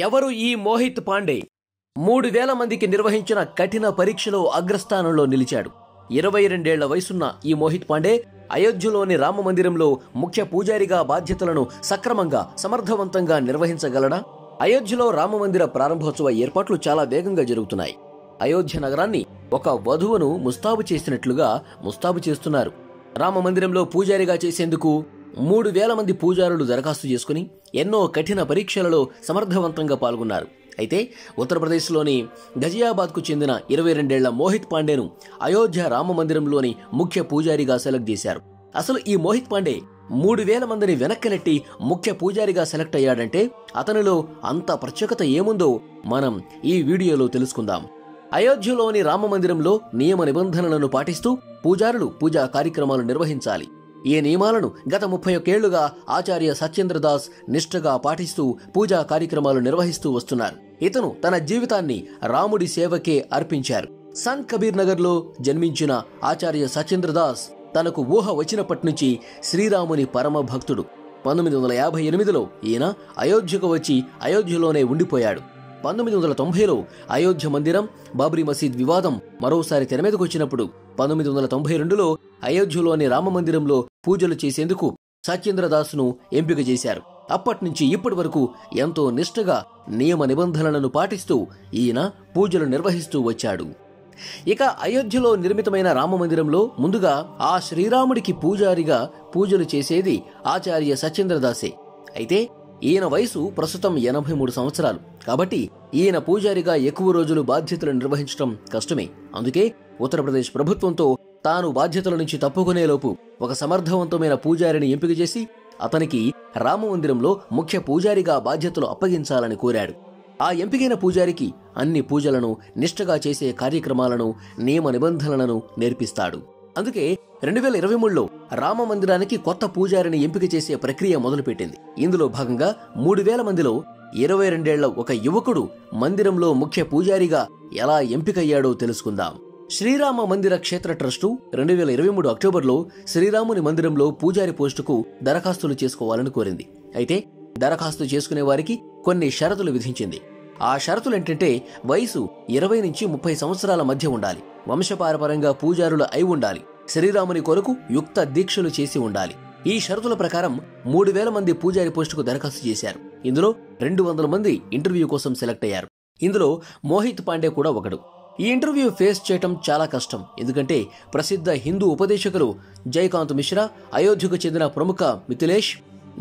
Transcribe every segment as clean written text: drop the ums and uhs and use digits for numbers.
ఎవరు ఈ మోహిత్ పాండే? 3000 మందికి నిర్వహించిన కఠిన పరీక్షలో అగ్రస్థానంలో నిలిచాడు. 22 ఏళ్ల వయసున్న ఈ మోహిత్ పాండే అయోధ్యలోని రామ మందిరంలో ముఖ్య పూజారిగా బాధ్యతలను సక్రమంగా, సమర్థవంతంగా నిర్వహించగలడా? అయోధ్యలో రామమందిర ప్రారంభోత్సవ ఏర్పాట్లు చాలా వేగంగా జరుగుతున్నాయి. అయోధ్య నగరాన్ని ఒక వధువును ముస్తాబు చేసినట్లుగా ముస్తాబు చేస్తున్నారు. రామమందిరంలో పూజారిగా చేసేందుకు 3000 మంది పూజారులు దరఖాస్తు చేసుకుని ఎన్నో కఠిన పరీక్షలలో సమర్థవంతంగా పాల్గొన్నారు. అయితే ఉత్తరప్రదేశ్లోని గజియాబాద్కు చెందిన 22 ఏళ్ల మోహిత్ పాండేను అయోధ్య రామమందిరంలోని ముఖ్య పూజారిగా సెలెక్ట్ చేశారు. అసలు ఈ మోహిత్ పాండే 3000 మందిని వెనక్కి నెట్టి ముఖ్య పూజారిగా సెలెక్ట్ అయ్యాడంటే అతనిలో అంత ప్రత్యేకత ఏముందో మనం ఈ వీడియోలో తెలుసుకుందాం. అయోధ్యలోని రామమందిరంలో నియమ నిబంధనలను పాటిస్తూ పూజారులు పూజా కార్యక్రమాలు నిర్వహించాలి. ఈ నియమాలను గత 31 ఏళ్లుగా ఆచార్య సత్యేంద్రదాస్ నిష్ఠగా పాటిస్తూ పూజా కార్యక్రమాలు నిర్వహిస్తూ వస్తున్నారు. ఇతను తన జీవితాన్ని రాముడి సేవకే అర్పించారు. సంత్ కబీర్ నగర్ లో జన్మించిన ఆచార్య సత్యేంద్రదాస్ తనకు ఊహ వచ్చినప్పటి నుంచి శ్రీరాముని పరమ భక్తుడు. 1958లో ఈయన అయోధ్యకు వచ్చి అయోధ్యలోనే ఉండిపోయాడు. 1990లో అయోధ్య మందిరం, బాబ్రీ మసీద్ వివాదం మరోసారి తెరమీదకొచ్చినప్పుడు 1992లో అయోధ్యలోని రామమందిరంలో పూజలు చేసేందుకు సత్యేంద్రదాస్ను ఎంపిక చేశారు. అప్పట్నుంచి ఇప్పటి వరకు ఎంతో నిష్ఠగా నియమ నిబంధనలను పాటిస్తూ ఈయన పూజలు నిర్వహిస్తూ వచ్చాడు. ఇక అయోధ్యలో నిర్మితమైన రామమందిరంలో ముందుగా ఆ శ్రీరాముడికి పూజారిగా పూజలు చేసేది ఆచార్య సత్యేంద్రదాసే. అయితే ఈయన వయసు ప్రస్తుతం 83 సంవత్సరాలు. కాబట్టి ఈయన పూజారిగా ఎక్కువ రోజులు బాధ్యతలు నిర్వహించడం కష్టమే. అందుకే ఉత్తరప్రదేశ్ ప్రభుత్వంతో తాను బాధ్యతల నుంచి తప్పుకునేలోపు ఒక సమర్థవంతమైన పూజారిని ఎంపిక చేసి అతనికి రామమందిరంలో ముఖ్య పూజారిగా బాధ్యతలు అప్పగించాలని కోరాడు. ఆ ఎంపికైన పూజారికి అన్ని పూజలను, నిష్ఠగా చేసే కార్యక్రమాలను, నియమ నిబంధనలను నేర్పిస్తాడు. అందుకే 2023లో రామ మందిరానికి కొత్త పూజారిని ఎంపిక చేసే ప్రక్రియ మొదలుపెట్టింది. ఇందులో భాగంగా 3000 మందిలో 22 ఏళ్ల ఒక యువకుడు మందిరంలో ముఖ్య పూజారిగా ఎలా ఎంపికయ్యాడో తెలుసుకుందాం. శ్రీరామ మందిర క్షేత్ర ట్రస్టు 2023 అక్టోబర్లో శ్రీరాముని మందిరంలో పూజారి పోస్టుకు దరఖాస్తులు చేసుకోవాలని కోరింది. అయితే దరఖాస్తు చేసుకునే వారికి కొన్ని షరతులు విధించింది. ఆ షరతులేంటంటే వయసు 20 నుంచి 30 సంవత్సరాల మధ్య ఉండాలి, వంశపారపరంగా పూజారులు అయి ఉండాలి, శ్రీరాముని కొరకు యుక్త దీక్షలు చేసి ఉండాలి. ఈ షరతుల ప్రకారం 3000 మంది పూజారి పోస్టుకు దరఖాస్తు చేశారు. ఇందులో 200 మంది ఇంటర్వ్యూ కోసం సెలెక్ట్ అయ్యారు. ఇందులో మోహిత్ పాండే కూడా ఒకడు. ఈ ఇంటర్వ్యూ ఫేస్ చేయటం చాలా కష్టం. ఎందుకంటే ప్రసిద్ధ హిందూ ఉపదేశకులు జయకాంత్ మిశ్రా, అయోధ్యకు చెందిన ప్రముఖ మిథిలేష్,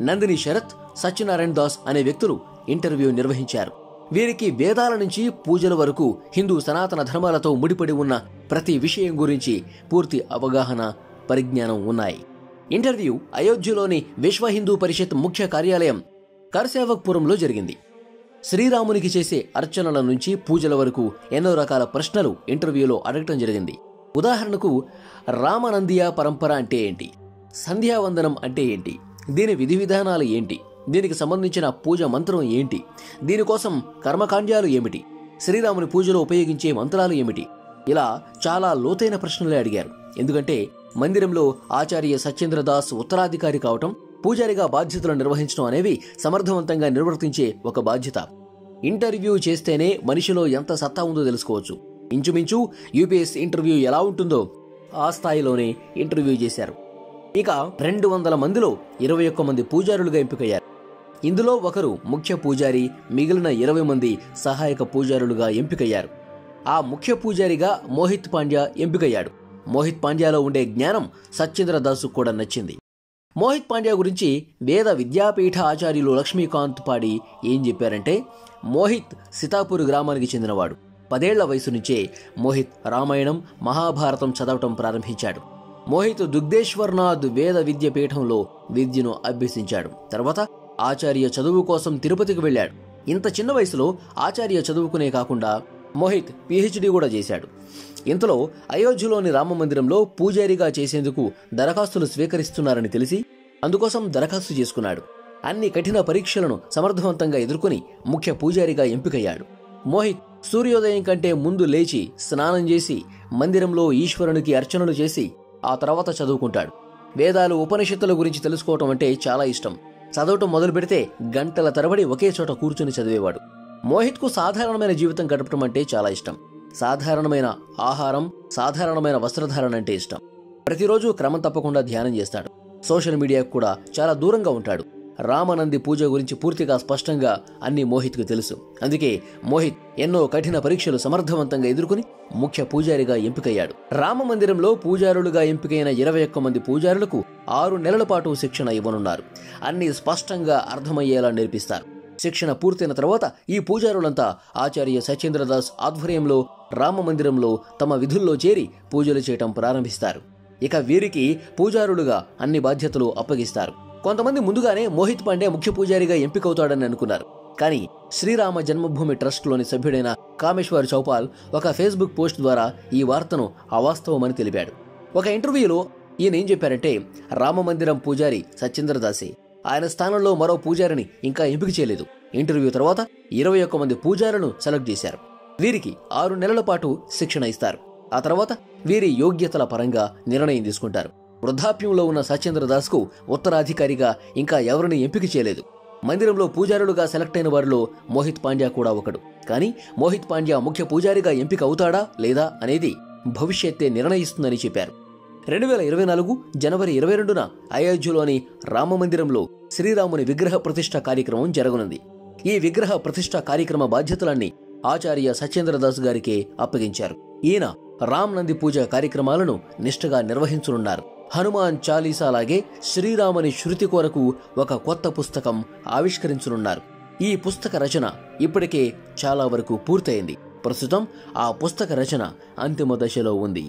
నందిని శరత్, సత్యనారాయణ దాస్ అనే వ్యక్తులు ఇంటర్వ్యూ నిర్వహించారు. వీరికి వేదాల నుంచి పూజల వరకు హిందూ సనాతన ధర్మాలతో ముడిపడి ఉన్న ప్రతి విషయం గురించి పూర్తి అవగాహన, పరిజ్ఞానం ఉన్నాయి. ఇంటర్వ్యూ అయోధ్యలోని విశ్వ హిందూ పరిషత్ ముఖ్య కార్యాలయం కర్సేవక్పురంలో జరిగింది. శ్రీరామునికి చేసే అర్చనల నుంచి పూజల వరకు ఎన్నో రకాల ప్రశ్నలు ఇంటర్వ్యూలో అడగటం జరిగింది. ఉదాహరణకు, రామనందియా పరంపర అంటే ఏంటి, సంధ్యావందనం అంటే ఏంటి, దీని విధి విధానాలు ఏంటి, దీనికి సంబంధించిన పూజ మంత్రం ఏంటి, దీనికోసం కర్మకాండాలు ఏమిటి, శ్రీరాముని పూజలో ఉపయోగించే మంత్రాలు ఏమిటి, ఇలా చాలా లోతైన ప్రశ్నలే అడిగారు. ఎందుకంటే మందిరంలో ఆచార్య సత్యేంద్రదాస్ ఉత్తరాధికారి కావటం, పూజారిగా బాధ్యతలు నిర్వహించడం అనేవి సమర్థవంతంగా నిర్వర్తించే ఒక బాధ్యత. ఇంటర్వ్యూ చేస్తేనే మనిషిలో ఎంత సత్తా ఉందో తెలుసుకోవచ్చు. ఇంచుమించు యూపీఎస్సీ ఇంటర్వ్యూ ఎలా ఉంటుందో ఆ స్థాయిలోనే ఇంటర్వ్యూ చేశారు. ఇక 200 మందిలో 21 మంది పూజారులుగా ఎంపికయ్యారు. ఇందులో ఒకరు ముఖ్య పూజారి, మిగిలిన 20 మంది సహాయక పూజారులుగా ఎంపికయ్యారు. ఆ ముఖ్య పూజారిగా మోహిత్ పాండ్యా ఎంపికయ్యాడు. మోహిత్ పాండ్యాలో ఉండే జ్ఞానం సత్యేంద్రదాసు కూడా నచ్చింది. మోహిత్ పాండ్యా గురించి వేద విద్యాపీఠ ఆచార్యులు లక్ష్మీకాంత్ పాడి ఏం చెప్పారంటే, మోహిత్ సితాపూర్ గ్రామానికి చెందినవాడు. 10 ఏళ్ల వయసు నుంచే మోహిత్ రామాయణం, మహాభారతం చదవటం ప్రారంభించాడు. మోహిత్ దుగ్ధేశ్వర్నాథ్ వేద విద్యాపీఠంలో విద్యను అభ్యసించాడు. తర్వాత ఆచార్య చదువు కోసం తిరుపతికి వెళ్లాడు. ఇంత చిన్న వయసులో ఆచార్య చదువుకునే కాకుండా మోహిత్ పిహెచ్డి కూడా చేశాడు. ఇంతలో అయోధ్యలోని రామమందిరంలో పూజారిగా చేసేందుకు దరఖాస్తులు స్వీకరిస్తున్నారని తెలిసి అందుకోసం దరఖాస్తు చేసుకున్నాడు. అన్ని కఠిన పరీక్షలను సమర్థవంతంగా ఎదుర్కొని ముఖ్య పూజారిగా ఎంపికయ్యాడు. మోహిత్ సూర్యోదయం కంటే ముందు లేచి స్నానం చేసి మందిరంలో ఈశ్వరునికి అర్చనలు చేసి ఆ తర్వాత చదువుకుంటాడు. వేదాలు, ఉపనిషత్తుల గురించి తెలుసుకోవటం అంటే చాలా ఇష్టం. చదవటం మొదలు పెడితే గంటల తరబడి ఒకే చోట కూర్చుని చదివేవాడు. మోహిత్కు సాధారణమైన జీవితం గడపడం అంటే చాలా ఇష్టం. సాధారణమైన ఆహారం, సాధారణమైన వస్త్రధారణ అంటే ఇష్టం. ప్రతిరోజు క్రమం తప్పకుండా ధ్యానం చేస్తాడు. సోషల్ మీడియాకు కూడా చాలా దూరంగా ఉంటాడు. రామనంది పూజ గురించి పూర్తిగా స్పష్టంగా అన్ని మోహిత్కు తెలుసు. అందుకే మోహిత్ ఎన్నో కఠిన పరీక్షలు సమర్థవంతంగా ఎదుర్కొని ముఖ్య పూజారిగా ఎంపికయ్యాడు. రామ మందిరంలో పూజారులుగా ఎంపికైన 21 మంది పూజారులకు 6 నెలల పాటు శిక్షణ ఇవ్వనున్నారు. అన్ని స్పష్టంగా అర్థమయ్యేలా నేర్పిస్తారు. శిక్షణ పూర్తయిన తర్వాత ఈ పూజారులంతా ఆచార్య సత్యేంద్రదాస్ ఆధ్వర్యంలో రామ మందిరంలో తమ విధుల్లో చేరి పూజలు చేయటం ప్రారంభిస్తారు. ఇక వీరికి పూజారులుగా అన్ని బాధ్యతలు అప్పగిస్తారు. కొంతమంది ముందుగానే మోహిత్ పాండే ముఖ్య పూజారిగా ఎంపికవుతాడని అనుకున్నారు. కానీ శ్రీరామ జన్మభూమి ట్రస్ట్లోని సభ్యుడైన కామేశ్వర్ చౌపాల్ ఒక ఫేస్బుక్ పోస్ట్ ద్వారా ఈ వార్తను అవాస్తవమని తెలిపాడు. ఒక ఇంటర్వ్యూలో ఈయన ఏం చెప్పారంటే, రామ మందిరం పూజారి సత్యేంద్రదాసే, ఆయన స్థానంలో మరో పూజారిని ఇంకా ఎంపిక చేయలేదు. ఇంటర్వ్యూ తర్వాత 21 మంది పూజారులను సెలెక్ట్ చేశారు. వీరికి 6 నెలల పాటు శిక్షణ ఇస్తారు. ఆ తర్వాత వీరి యోగ్యతల పరంగా నిర్ణయం తీసుకుంటారు. వృద్ధాప్యంలో ఉన్న సత్యేంద్రదాస్కు ఉత్తరాధికారిగా ఇంకా ఎవరిని ఎంపిక చేయలేదు. మందిరంలో పూజారులుగా సెలెక్ట్ అయిన వారిలో మోహిత్ పాండ్యా కూడా ఒకడు. కానీ మోహిత్ పాండ్యా ముఖ్య పూజారిగా ఎంపిక అవుతాడా లేదా అనేది భవిష్యత్తే నిర్ణయిస్తుందని చెప్పారు. 2024 జనవరి 22న అయోధ్యలోని రామమందిరంలో శ్రీరాముని విగ్రహ ప్రతిష్ఠ కార్యక్రమం జరగనుంది. ఈ విగ్రహ ప్రతిష్ఠ కార్యక్రమ బాధ్యతలన్నీ ఆచార్య సత్యేంద్రదాస్ గారికే అప్పగించారు. ఈయన రామ్ నంది పూజ కార్యక్రమాలను నిష్ఠగా నిర్వహించనున్నారు. హనుమాన్ చాలీసా లాగే శ్రీరాముని శృతి కొరకు ఒక కొత్త పుస్తకం ఆవిష్కరించనున్నారు. ఈ పుస్తక రచన ఇప్పటికే చాలా వరకు పూర్తయింది. ప్రస్తుతం ఆ పుస్తక రచన అంతిమ దశలో ఉంది.